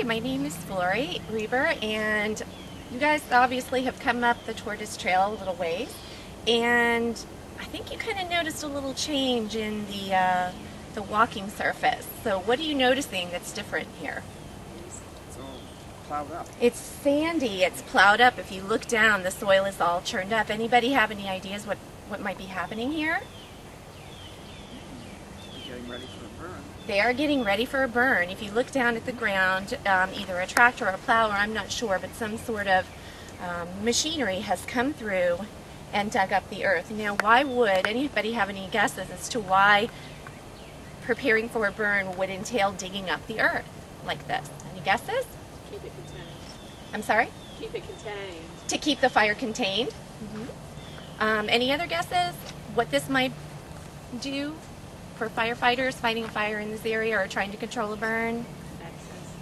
Hi, my name is Flory Reber, and you guys obviously have come up the Tortoise Trail a little ways, and I think you kind of noticed a little change in the walking surface. So what are you noticing that's different here? It's all plowed up. It's sandy, it's plowed up. If you look down, the soil is all churned up. Anybody have any ideas what might be happening here? We're getting ready for a burn. They are getting ready for a burn. If you look down at the ground, either a tractor or a plow, or I'm not sure, but some sort of machinery has come through and dug up the earth. Now, why would anybody have any guesses as to why preparing for a burn would entail digging up the earth like this? Any guesses? Keep it contained. I'm sorry? Keep it contained. To keep the fire contained. Any other guesses what this might do for firefighters fighting a fire in this area or trying to control a burn? Access.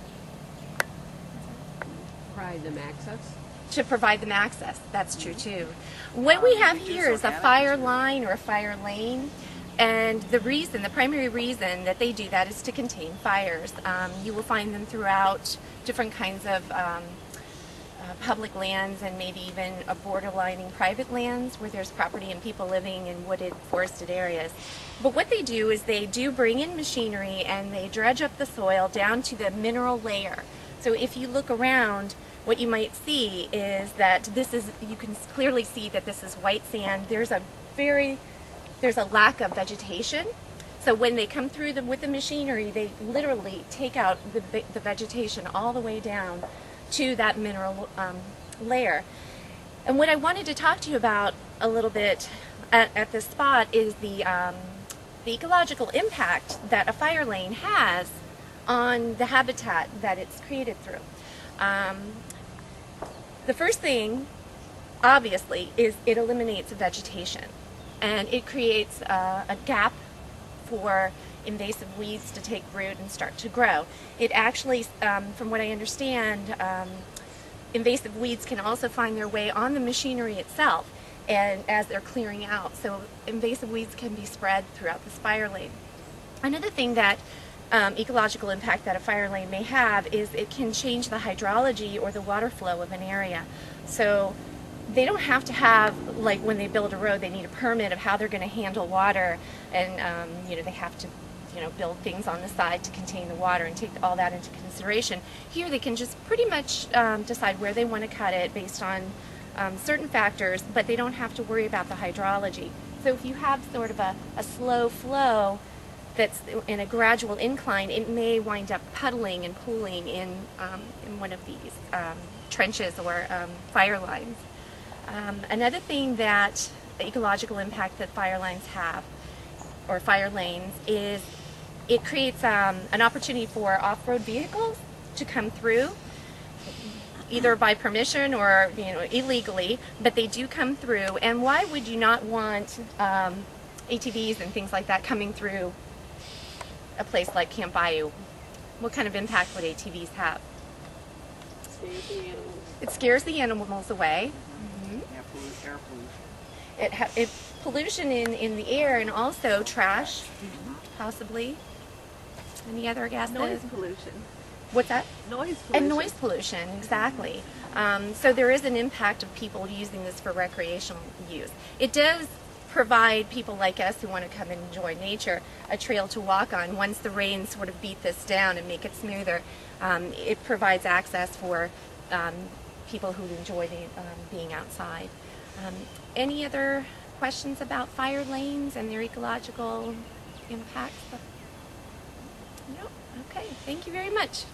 Provide them access. To provide them access. That's true too. What we have here is a fire line or a fire lane, and the primary reason that they do that is to contain fires. You will find them throughout different kinds of public lands and maybe even a borderlining private lands where there's property and people living in wooded, forested areas. But what they do is they do bring in machinery and they dredge up the soil down to the mineral layer. So if you look around, what you might see is that you can clearly see that this is white sand. There's a lack of vegetation. So when they come through with the machinery, they literally take out the vegetation all the way down to that mineral layer. And what I wanted to talk to you about a little bit at this spot is the ecological impact that a fire lane has on the habitat that it's created through. The first thing, obviously, is it eliminates vegetation, and it creates a gap for invasive weeds to take root and start to grow. It actually, from what I understand, invasive weeds can also find their way on the machinery itself and as they're clearing out. So invasive weeds can be spread throughout this fire lane. Another thing that ecological impact that a fire lane may have is it can change the hydrology or the water flow of an area. So they don't have to have, like when they build a road, they need a permit of how they're going to handle water, and they have to build things on the side to contain the water and take all that into consideration. Here they can just pretty much decide where they want to cut it based on certain factors, but they don't have to worry about the hydrology. So if you have sort of a slow flow that's in a gradual incline, it may wind up puddling and pooling in one of these trenches or fire lines. Another thing that the ecological impact that fire lines have, or fire lanes, is it creates an opportunity for off-road vehicles to come through, either by permission or illegally, but they do come through. And why would you not want ATVs and things like that coming through a place like Camp Bayou? What kind of impact would ATVs have? Scares the animals. It scares the animals away. Yeah, air pollution. It pollution in the air, and also trash, possibly. Any other gases? Noise pollution. What's that? Noise pollution. And noise pollution, exactly. So there is an impact of people using this for recreational use. It does provide people like us who want to come and enjoy nature a trail to walk on. Once the rains sort of beat this down and make it smoother, it provides access for people who enjoy being outside. Any other questions about fire lanes and their ecological impacts? No? Okay, thank you very much.